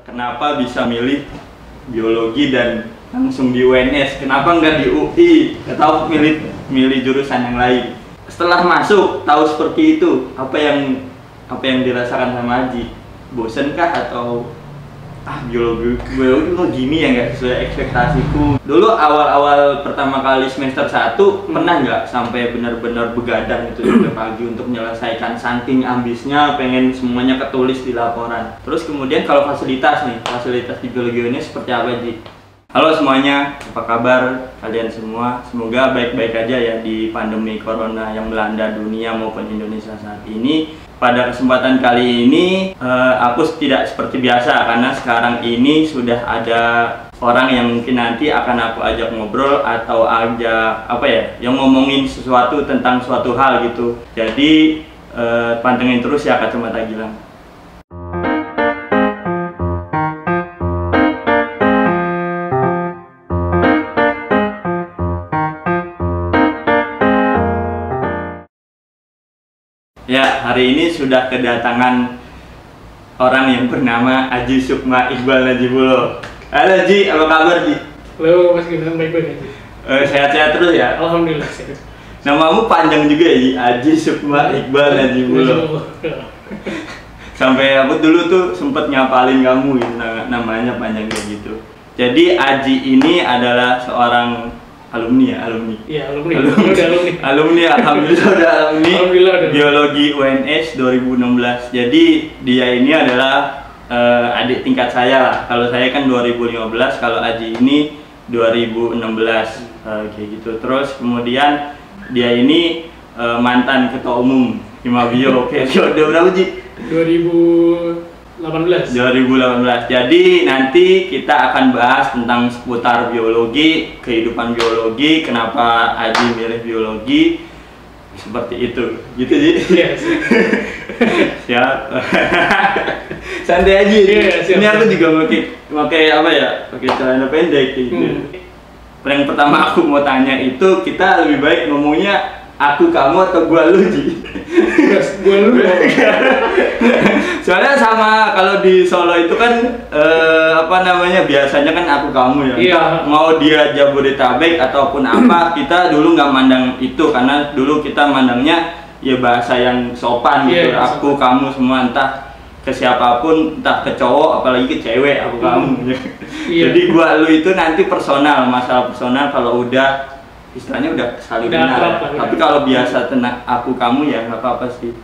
Kenapa bisa milih biologi dan langsung di UNS? Kenapa nggak di UI? Atau milih jurusan yang lain? Setelah masuk tahu seperti itu, apa yang dirasakan sama Haji? Bosen kah atau biologi kok gini ya, nggak sesuai ekspektasiku? Dulu awal pertama kali semester 1 pernah nggak sampai benar-benar begadang itu sampai pagi untuk menyelesaikan, saking ambisnya pengen semuanya ketulis di laporan. Terus kemudian kalau fasilitas di biologi ini seperti apa, Ji? Halo semuanya, apa kabar kalian semua? Semoga baik-baik aja ya di pandemi corona yang melanda dunia maupun Indonesia saat ini. Pada kesempatan kali ini aku tidak seperti biasa karena sekarang ini sudah ada orang yang mungkin nanti akan aku ajak ngobrol atau yang ngomongin sesuatu tentang suatu hal gitu. Jadi pantengin terus ya Kacamata Gilang. Ya, hari ini sudah kedatangan orang yang bernama Haji Sukma Iqbal Najibullah. Halo Ji, apa kabar Ji? Halo Mas Gilang, baik-baik aja. Sehat-sehat terus ya? Alhamdulillah sehat. Namamu panjang juga ya Ji, Haji Sukma Iqbal Najibullah. Sampai aku dulu tuh sempet nyapalin kamu gitu, namanya panjang kayak gitu. Jadi Haji ini adalah seorang alumni. Iya, alumni. Alhamdulillah udah alumni. Alhamdulillah udah. Biologi UNS 2016. Jadi dia ini adalah adik tingkat saya lah. Kalau saya kan 2015, kalau Haji ini 2016 kayak gitu. Terus kemudian dia ini mantan ketua umum Himabio periode berapa Ji? 2018. Jadi nanti kita akan bahas tentang seputar biologi, kehidupan biologi, kenapa Haji milih biologi, seperti itu. Gitu Ji? Iya, Siap. Santai aja. Siap. Ini aku juga pakai celana pendek gitu. Yang pertama aku mau tanya itu, kita lebih baik ngomongnya aku kamu atau gua lu Ji? Gua lu. Soalnya sama kalau di Solo itu kan biasanya kan aku kamu ya. Iya. Mau dia Jabodetabek ataupun apa, kita dulu nggak mandang itu karena dulu kita mandangnya ya bahasa yang sopan gitu. Aku kamu semua, entah ke siapapun, entah ke cowok apalagi ke cewek, aku kamu. Iya. Jadi gua lu itu nanti personal, masalah personal kalau udah istilahnya udah saling kenal. Tapi kalau biasa tenang aku kamu ya nggak apa-apa sih.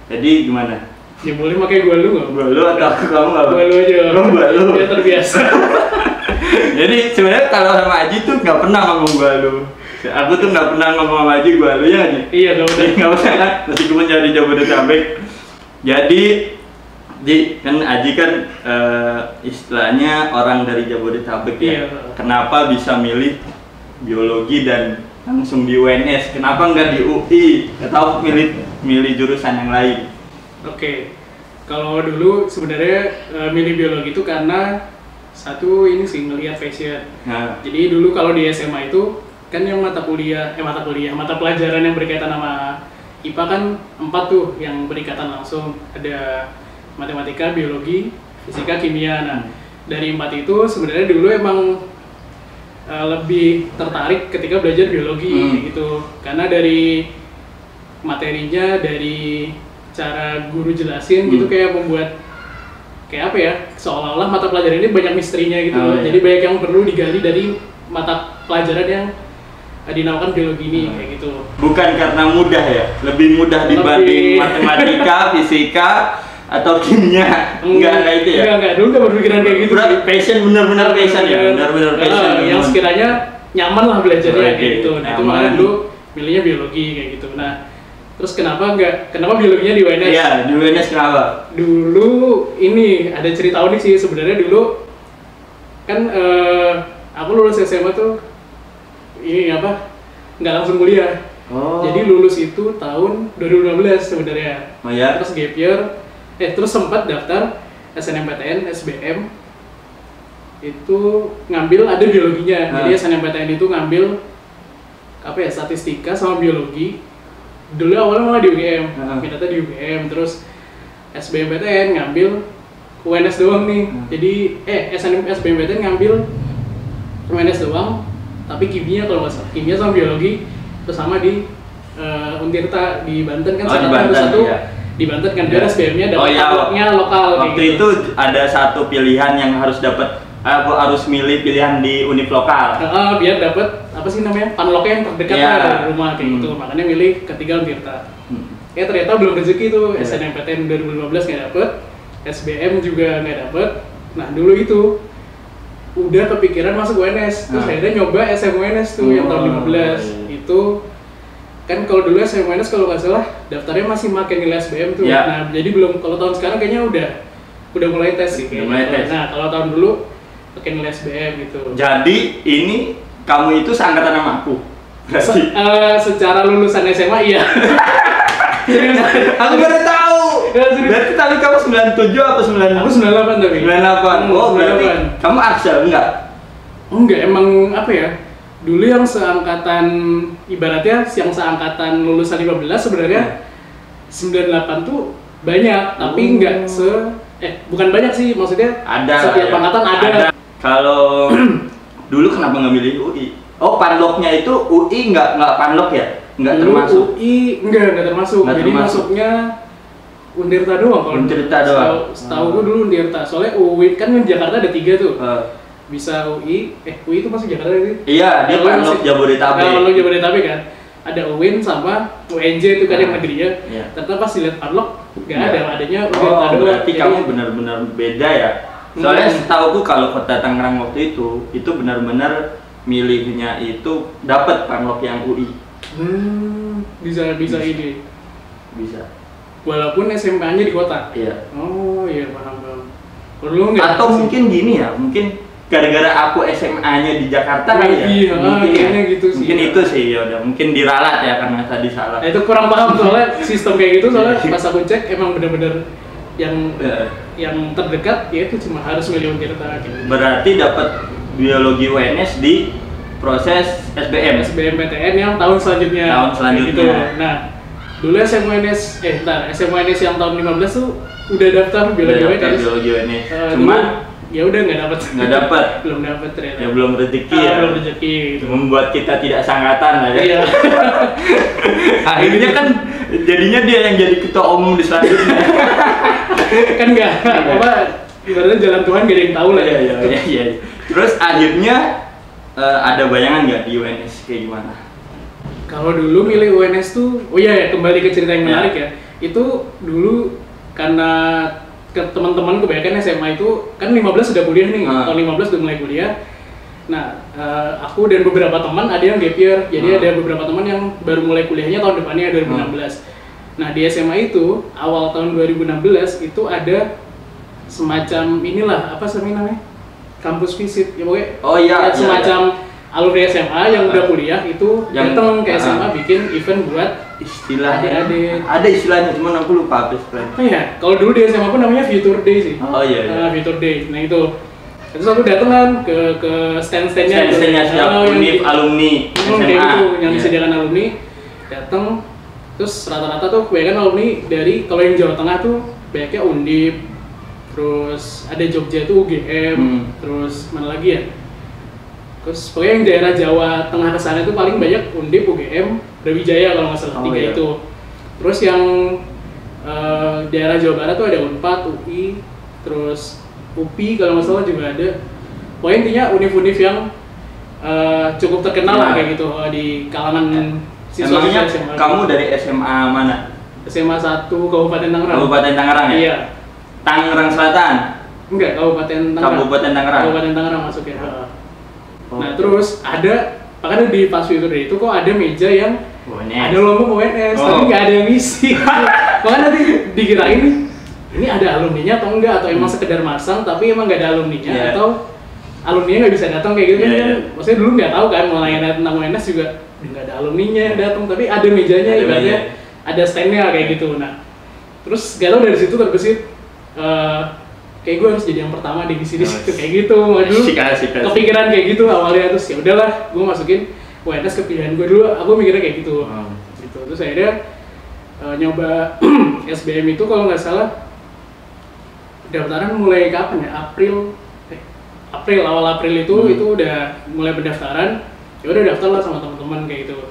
Jadi gimana? Ya boleh pakai gua lu nggak? Gua lu atau aku kamu nggak apa-apa? Gua lu aja. Gua lu. Ya terbiasa. Jadi sebenarnya kalau sama Haji tuh nggak pernah ngomong gua lu. Aku tuh nggak pernah ngomong sama Haji gua lu ya Haji? Iya nggak usah kan? Meskipun jadi Jabodetabek. Jadi kan Haji kan istilahnya orang dari Jabodetabek ya. Iya. Kenapa bisa milih biologi dan langsung di UNS? Kenapa nggak di UI? Atau milih jurusan yang lain? Oke. Kalau dulu sebenarnya milih biologi itu karena satu ini sih ngelihat passion. Nah. Jadi dulu kalau di SMA itu kan yang mata pelajaran yang berkaitan sama IPA kan 4 tuh yang berikatan langsung, ada matematika, biologi, fisika, kimia. Nah, dari 4 itu sebenarnya dulu emang lebih tertarik ketika belajar biologi gitu, karena dari materinya, dari cara guru jelasin gitu kayak membuat kayak apa ya, seolah-olah mata pelajaran ini banyak misterinya gitu. Jadi banyak yang perlu digali dari mata pelajaran yang dinamakan biologi ini kayak gitu. Bukan karena mudah ya, lebih mudah dibanding matematika, fisika atau kimia. Enggak itu ya? Enggak, dulu gak berpikiran kayak gitu. Passion, benar-benar passion ya? Benar-benar passion. Yang sekiranya nyaman lah belajarnya kayak gitu. Nah itu makanya dulu milihnya biologi kayak gitu. Nah terus kenapa biologinya di UNS? Iya, di UNS kenapa? Dulu ini ada cerita unik sih sebenarnya. Dulu kan aku lulus SMA tuh nggak langsung kuliah. Jadi lulus itu tahun 2015 sebenarnya. Terus gap year, terus sempat daftar SNMPTN, SBM itu ngambil ada biologinya. Jadi SNMPTN itu ngambil statistika sama biologi. Dulu awalnya malah di UGM, minatnya di UGM. Terus SBMPTN ngambil UNS doang nih. Jadi SNMPTN ngambil UNS doang, tapi kimia kalau nggak salah, kimia sama biologi terus sama di Untirta di Banten kan, di Banten, satu iya. Di Banten kan biar SBM-nya dapat katalognya lokal waktu kayak gitu. itu ada satu pilihan yang harus dapat, aku harus milih pilihan di univ lokal. Biar dapat apa sih namanya, panloknya yang terdekat lah dari rumah kayak gitu, makanya milih ketiga Untirta. Ternyata belum rezeki tuh, SNMPTN 2015 nggak dapet, SBM juga nggak dapet. Nah dulu itu udah kepikiran masuk UNS, terus akhirnya nyoba SMUNS tuh yang tahun 15 itu kan. Kalau dulu SMUNS kalau nggak salah daftarnya masih makin nilai SBM tuh. Nah jadi belum, kalau tahun sekarang kayaknya udah mulai tes sih kayaknya. Nah kalau tahun dulu pakai nilai SBM gitu. Jadi ini kamu itu seangkatan sama aku? Secara lulusan SMA iya. Aku baru tahu. Berarti tadi kamu 97 atau 96? Aku 98 tapi. 98. Oh, berarti kamu Aksel enggak? Enggak, emang apa ya? Dulu yang seangkatan, ibaratnya yang seangkatan lulusan 15 sebenarnya 98 tuh banyak, tapi enggak bukan banyak sih, maksudnya ada setiap angkatan ada. Kalau dulu kenapa nggak milih UI? Oh, panloknya itu UI nggak panlok ya? Nggak termasuk. UI nggak termasuk. Jadi masuknya Untirta doang kalau. Untirta doang. Setahu gue dulu Untirta. Soalnya UI kan di Jakarta ada 3 tuh. Bisa UI itu masuk Jakarta sih? Iya, dia panlok Jabodetabek. Panlok Jabodetabek kan. Ada UIN sama UNJ itu kan yang negerinya. Ternyata pas dilihat panlok nggak ada, adanya Untirta doang. Berarti kamu benar-benar beda ya? Soalnya setahuku kalau Kota Tangerang waktu itu benar-benar milihnya itu dapat panlok yang UI. Bisa ini. Bisa. Walaupun SMA-nya di kota. Iya. Oh iya, paham. Kalau nggak. Atau mungkin gini ya, mungkin gara-gara aku SMA-nya di Jakarta kali ya. Iya, kayaknya gitu sih. Mungkin itu sih ya udah, mungkin diralat ya karena tadi salah. Nah, itu kurang paham soalnya sistem kayak gitu, soalnya pas aku cek emang bener-bener yang terdekat ya itu cuma harus milih Untirta gitu. Berarti dapat biologi UNS di proses SBMPTN yang tahun selanjutnya. Gitu. Nah, dulu SMUNS yang tahun 15 tuh udah daftar biologi UNS. Cuma ya udah nggak dapat. Belum dapat ternyata. Ya belum rezeki ya. Belum rezeki. Gitu. Membuat kita tidak sangkatan lah ya. Iya. Akhirnya kan jadinya dia yang jadi ketua umum di selanjutnya. Kan nggak ibaratnya jalan Tuhan gak ada yang tahu lah ya. Iya. Terus akhirnya ada bayangan nggak di UNS kayak gimana? Kalau dulu milih UNS tuh, kembali ke cerita yang menarik ya. Itu dulu karena teman-teman kebanyakan SMA itu kan 15 sudah kuliah nih, tahun 15 udah mulai kuliah. Nah, aku dan beberapa teman ada yang gap year, jadi ada beberapa teman yang baru mulai kuliahnya tahun depannya 2016. Nah, di SMA itu awal tahun 2016 itu ada semacam apa namanya? Kampus visit. Ya pokoknya semacam alumni SMA yang udah kuliah itu datang ke SMA bikin event buat istilahnya ada istilahnya, cuman aku lupa apa istilahnya. Iya, kalau dulu di SMA pun namanya Future Day sih. Future Day. Nah itu aku datang kan ke stand-standnya setiap alumni SMA gitu, yang disediakan alumni datang. Terus rata-rata tuh kebanyakan alumni dari, kalau yang Jawa Tengah tuh banyaknya Undip, terus ada Jogja tuh UGM, terus mana lagi ya? Terus pokoknya yang daerah Jawa Tengah ke sana itu paling banyak Undip, UGM, Brawijaya kalau nggak salah, 3 itu. Terus yang daerah Jawa Barat tuh ada Unpad, UI, terus UPI kalau nggak salah juga ada. Pokoknya intinya univ-univ yang cukup terkenal lah kayak gitu di kalangan siswa SMA. Kamu dari SMA mana? SMA 1 Kabupaten Tangerang. Kabupaten Tangerang ya? Iya. Tangerang Selatan? Enggak, Kabupaten Tangerang. Kabupaten Tangerang masuk ya. Nah terus makanya di pas itu kok ada meja yang ada logo UNS, tapi nggak ada yang ngisi. Makanya nanti dikirain ini ada alumninya atau enggak, atau emang sekedar masang tapi emang nggak ada alumninya, atau alumninya nggak bisa datang kayak gitu kan. Maksudnya dulu nggak tahu kan, mau nanya tentang UNS juga nggak ada alumninya datang, tapi ada mejanya, ibaratnya ada standnya kayak gitu. Nah terus nggak tahu dari situ terbesit kayak gue harus jadi yang pertama di sini kayak gitu. Dulu kepikiran kayak gitu awalnya, terus ya udahlah gue masukin UNS ke pilihan gue dulu. Aku mikirnya kayak gitu. Gitu. Terus akhirnya nyoba SBM itu kalau nggak salah daftaran mulai kapan ya? Awal April itu udah mulai pendaftaran. Ya udah daftar lah sama teman-teman kayak gitu.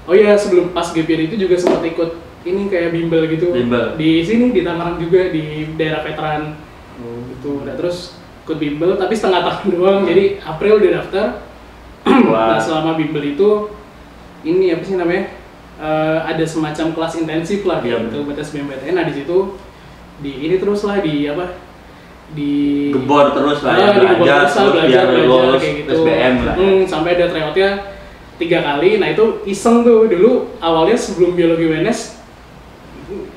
Oh iya, sebelum pas gap year itu juga sempat ikut ini kayak bimbel gitu. Bimbel. Di sini di Tangerang juga di daerah veteran. Gitu. Nah, terus ikut bimbel tapi setengah tahun doang. Jadi April udah daftar. Nah, selama bimbel itu ini apa sih namanya? Ada semacam kelas intensif lah gitu buat SBMPTN. Nah, di situ ini terus lah di gebor terus lah ya, belajar lulus kayak gitu. SBM lah. Sampai ada tryoutnya 3 kali. Nah itu iseng tuh dulu awalnya sebelum biologi UNS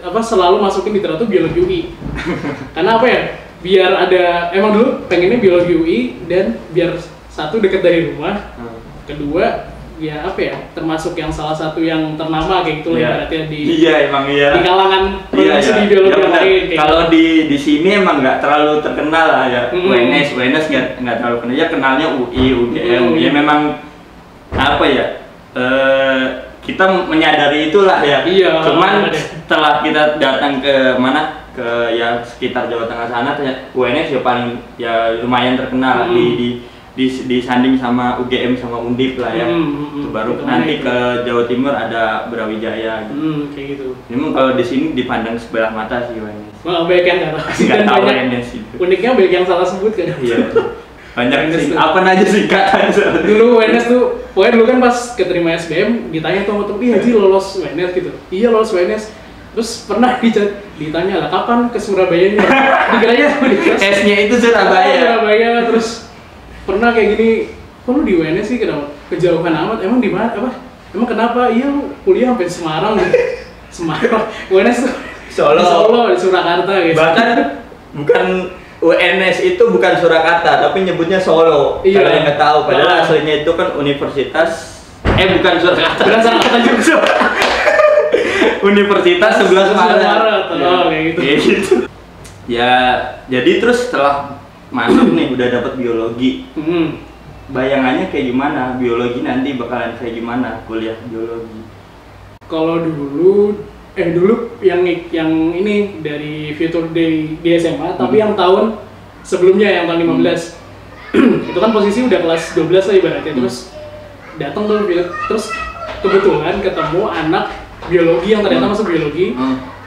selalu masukin di tryout tuh biologi UI. Karena apa ya? Biar ada emang dulu pengennya biologi UI dan biar satu dekat dari rumah, kedua ya apa ya, termasuk yang salah satu yang ternama kayak gitu lah ibaratnya di kalangan produksi di biologi yang lain. Kalau di sini emang nggak terlalu terkenal lah ya. UNS nggak terlalu kenal, ya kenalnya UI, UGM. Ya memang apa ya, kita menyadari itulah ya. Cuman setelah kita datang ke mana, ke ya sekitar Jawa Tengah sana, UNS ya paling ya lumayan terkenal disanding sama UGM sama Undip lah ya. Itu baru nanti ke Jawa Timur ada Brawijaya gitu. Kayak gitu. Memang kalau di sini dipandang sebelah mata sih UNS. Banyak yang nggak tahu UNS itu. Uniknya banyak yang salah sebut kan. Iya. Banyak sih. Apa aja singkatan. Dulu UNS tuh, pokoknya dulu kan pas keterima SBM ditanya tuh sama temen, "Iya Ji lolos UNS gitu." "Iya lolos UNS." Terus pernah ditanya lah kapan ke Surabaya-nya? Dikiranya S-nya itu Surabaya. Terus pernah kayak gini, kok lu di UNS sih, kenapa? Kejauhan amat, emang di mana? Emang kenapa? Iya lu kuliah sampai Semarang gitu. Semarang, UNS tuh Solo, di Surakarta gitu. Bahkan bukan UNS itu bukan Surakarta, tapi nyebutnya Solo. Iya. Kalau yang nggak tahu, padahal aslinya itu kan Universitas bukan Surakarta. Bukan Surakarta juga. Universitas 11 Maret. Kayak gitu. Ya, jadi terus setelah masuk nih udah dapat biologi. Bayangannya kayak gimana? Biologi nanti bakalan kayak gimana kuliah biologi? Kalau dulu yang ini dari Future Day di SMA, tapi yang tahun sebelumnya yang tahun 15. Itu kan posisi udah kelas 12 lah ibaratnya. Terus datang tuh, terus kebetulan ketemu anak biologi yang ternyata masuk biologi.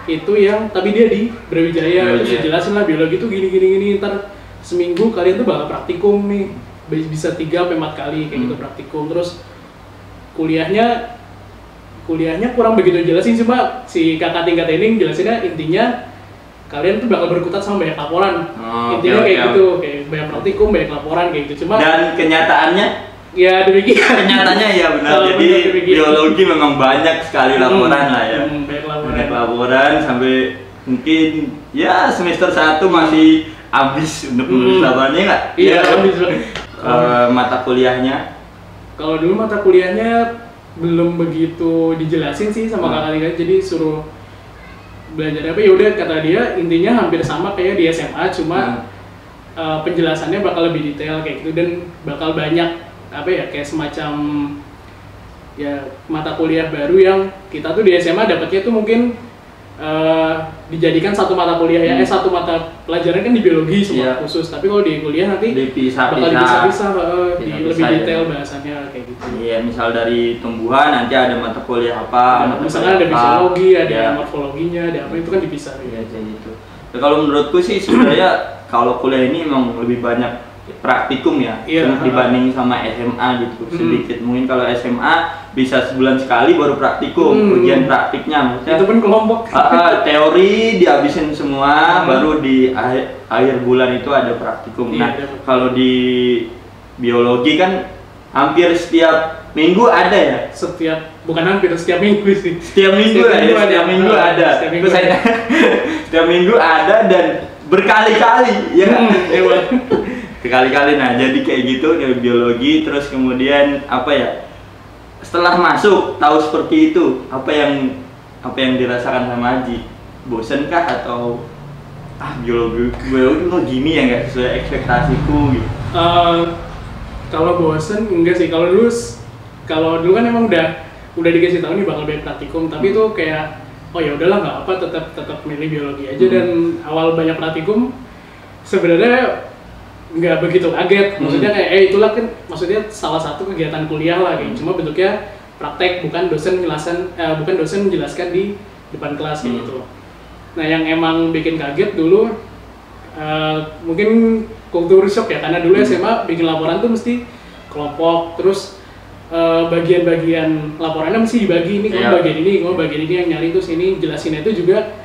Itu yang tapi dia di Brawijaya. Terus dijelasin lah biologi tuh gini, ntar seminggu kalian tuh bakal praktikum nih, bisa 3-4 kali kayak gitu praktikum. Terus kuliahnya kurang begitu jelasin, cuma si kakak tingkat ini jelasinnya intinya kalian tuh bakal berkutat sama banyak laporan. Intinya kayak gitu, kayak banyak praktikum, banyak laporan kayak gitu. Cuma dan kenyataannya ya demikian. Kenyataannya ya benar. Jadi biologi memang banyak sekali laporan lah ya. Banyak laporan sampai mungkin ya semester 1 masih habis untuk menulis laporannya nggak? Iya, habis. Mata kuliahnya? Kalau dulu mata kuliahnya belum begitu dijelasin sih sama kakak-kakak, jadi suruh belajar apa ya udah, kata dia intinya hampir sama kayak di SMA, cuma penjelasannya bakal lebih detail kayak gitu dan bakal banyak apa ya, kayak semacam ya mata kuliah baru yang kita tuh di SMA dapatnya tuh mungkin dijadikan satu mata kuliah ya, satu mata pelajaran kan di biologi semua khusus, tapi kalau di kuliah nanti bakal dipisah-pisah, lebih detail bahasannya kayak gitu. Iya, misal dari tumbuhan nanti ada mata kuliah apa, misalnya ada fisiologi, ada morfologinya, ada apa, itu kan dipisah. Iya, kayak gitu. Nah, kalau menurutku sih sebenarnya kalau kuliah ini emang lebih banyak praktikum ya, dibanding sama SMA gitu. Sedikit mungkin kalau SMA bisa sebulan sekali baru praktikum, ujian praktiknya maksudnya itu pun kelompok. Teori dihabisin semua, baru di akhir bulan itu ada praktikum. Nah, kalau di biologi kan hampir setiap minggu ada ya? Bukan hampir, setiap minggu sih. Setiap minggu ada. Setiap minggu ada dan berkali-kali ya. Berkali-kali. Nah, jadi kayak gitu dari biologi. Terus kemudian apa ya, setelah masuk tahu seperti itu, apa yang dirasakan sama Haji? Bosen kah atau biologi kok gini ya, nggak sesuai ekspektasiku gitu? Kalau bosen enggak sih. Kalau dulu kan emang udah dikasih tahu nih bakal banyak praktikum, tapi itu kayak oh ya udahlah nggak apa, tetap milih biologi aja. Dan awal banyak praktikum sebenarnya nggak begitu kaget, maksudnya kayak itulah kan maksudnya salah satu kegiatan kuliah lah kayak, cuma bentuknya praktek, bukan dosen menjelaskan di depan kelas gitu. Nah yang emang bikin kaget dulu mungkin kultur shock ya, karena dulu SMA bikin laporan tuh mesti kelompok, terus bagian-bagian laporannya mesti dibagi, ini kamu bagian ini, kamu bagian ini yang nyari, terus ini jelasinnya itu juga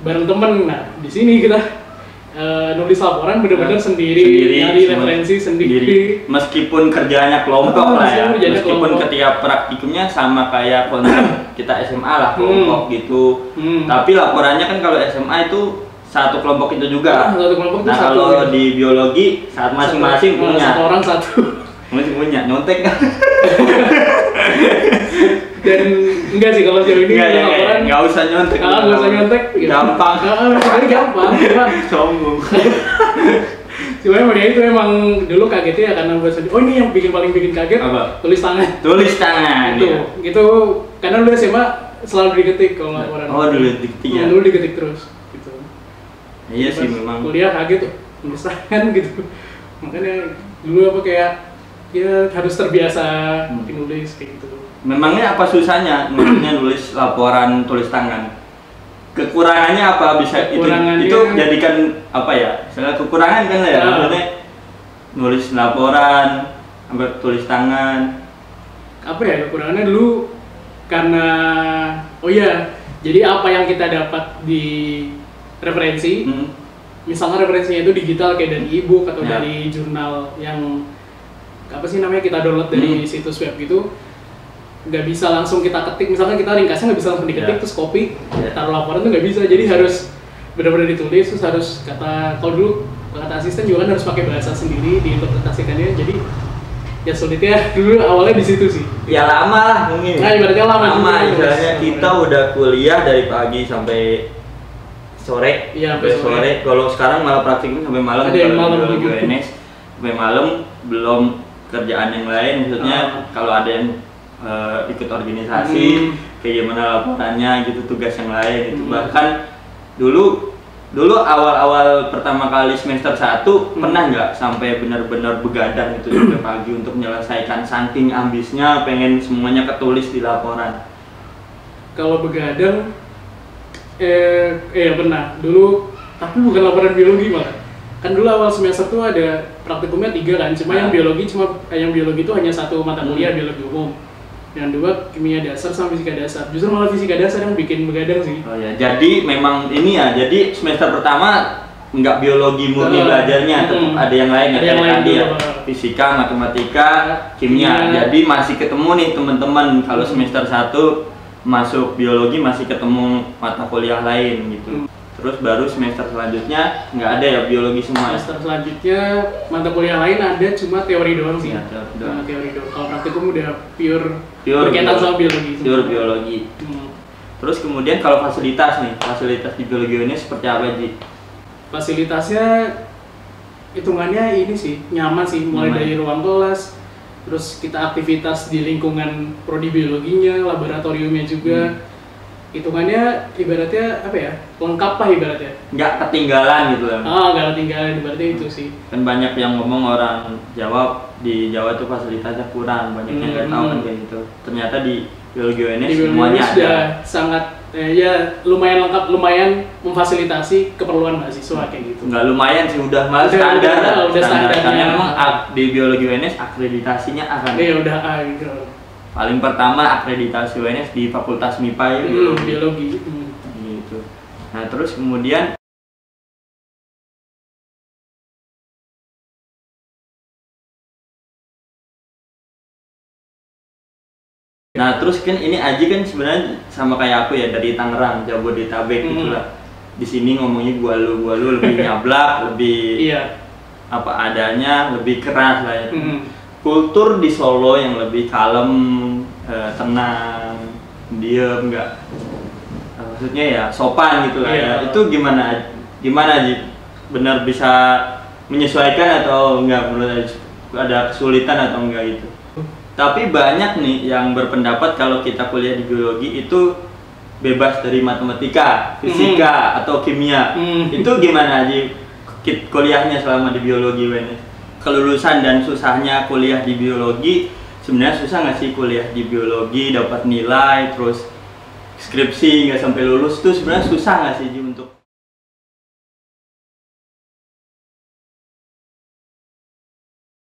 bareng temen. Nah di sini kita nulis laporan benar-benar sendiri, nyari referensi sendiri. Meskipun kerjanya kelompok lah ya, meskipun ketika praktikumnya sama kayak konsep kita SMA lah, kelompok gitu. Tapi laporannya kan kalau SMA itu satu kelompok itu juga. Satu kelompok itu nah satu. Kalau di biologi saat masing-masing punya. Satu orang satu. Masing punya, nyontek kan? Dan enggak sih kalau jauh ini laporan nggak usah nyontek. Nggak usah nyontek. Gampang. Sebenarnya gampang. Sombong. Cuma ya itu emang dulu kagetnya ya karena gue sendiri. Oh ini yang paling bikin kaget. Apa? Tulis tangan. Tulis tangan. Gitu. Karena dulu SMA selalu diketik kalau laporan. Oh dulu diketik ya. Dulu diketik terus. Gitu. Iya sih memang. Kuliah kaget tuh tulis tangan gitu. Makanya dulu apa kayak ya harus terbiasa nulis kayak gitu. Memangnya apa susahnya nulis laporan tulis tangan? Kekurangannya apa bisa itu jadikan apa ya? Misalnya kekurangan kan ya, maksudnya nulis laporan, tulis tangan. Apa ya kekurangannya dulu karena jadi apa yang kita dapat di referensi, misalnya referensinya itu digital kayak dari e-book atau dari jurnal yang apa sih namanya kita download dari situs web gitu, nggak bisa langsung kita ketik, misalkan kita ringkasnya nggak bisa langsung diketik terus copy taruh laporan tuh nggak bisa, jadi harus benar-benar ditulis, terus harus kalau dulu kata asisten juga kan harus pakai bahasa sendiri diinterpretasikannya, jadi ya sulitnya dulu awalnya di situ sih. Ya lama lah mungkin. Nah ibaratnya lama misalnya kita udah kuliah dari pagi sampai sore, sampai sore. Kalau sekarang malah praktikum sampai malam. Ada yang malam UNS sampai malam, belum kerjaan yang lain, maksudnya kalau ada yang ikut organisasi kayak gimana laporannya gitu, tugas yang lain itu. Bahkan dulu awal-awal pertama kali semester 1 pernah nggak sampai benar-benar begadang itu sampai pagi untuk menyelesaikan, saking ambisnya pengen semuanya ketulis di laporan. Kalau begadang pernah dulu, tapi bukan laporan biologi malah. Kan dulu awal semester tuh ada praktikumnya 3 kan, cuma yang biologi itu hanya satu mata kuliah, biologi umum. Yang 2 kimia dasar sama fisika dasar. Justru malah fisika dasar yang bikin begadang sih. Oh ya, jadi memang ini ya, jadi semester pertama nggak biologi murni belajarnya, tetap ada yang lain, tadi ya, fisika, matematika, kimia. Jadi masih ketemu nih teman-teman kalau semester 1 masuk biologi masih ketemu mata kuliah lain gitu. Terus baru semester selanjutnya nggak ada ya biologi semua. Semester selanjutnya mata kuliah lain ada, cuma teori doang sih. Ya, teori doang. Kalau praktikum udah pure berkaitan sama biologi. Pure biologi. Terus kemudian kalau fasilitas di biologi ini seperti apa sih? Fasilitasnya hitungannya ini sih nyaman sih, mulai dari ruang kelas, terus kita aktivitas di lingkungan prodi biologinya, laboratoriumnya juga. Hitungannya ibaratnya apa ya, lengkap lah ibaratnya, nggak ketinggalan gitu lah. Nggak ketinggalan ibaratnya itu sih. Kan banyak yang ngomong orang Jawa, di Jawa tuh fasilitasnya kurang, banyak yang nggak tahu kan kayak gitu. Ternyata di biologi UNS semuanya ada. Sangat ya lumayan lengkap, lumayan memfasilitasi keperluan mahasiswa kayak gitu. Nggak lumayan sih, udah malah standar. Karena memang di biologi UNS akreditasinya akan. Iya udah gitu. Paling pertama akreditasi UNS di Fakultas MIPA ya, biologi. Gitu. Nah terus kemudian kan ini Aji kan sebenarnya sama kayak aku ya, dari Tangerang, Jabodetabek gitulah. Di sini ngomongnya gua lu lebih nyablak, lebih apa adanya, lebih keras lah ya. Kultur di Solo yang lebih kalem, tenang, diem, nggak maksudnya ya sopan gitu lah ya. Itu gimana Ji? Benar bisa menyesuaikan atau enggak, menurut ada kesulitan atau enggak itu? Tapi banyak nih yang berpendapat kalau kita kuliah di biologi itu bebas dari matematika, fisika atau kimia. Itu gimana Ji? kuliahnya selama di biologi UNS? Kelulusan dan susahnya kuliah di biologi, sebenarnya susah nggak sih kuliah di biologi, dapat nilai, terus skripsi nggak sampai lulus tuh sebenarnya susah nggak sih Ji untuk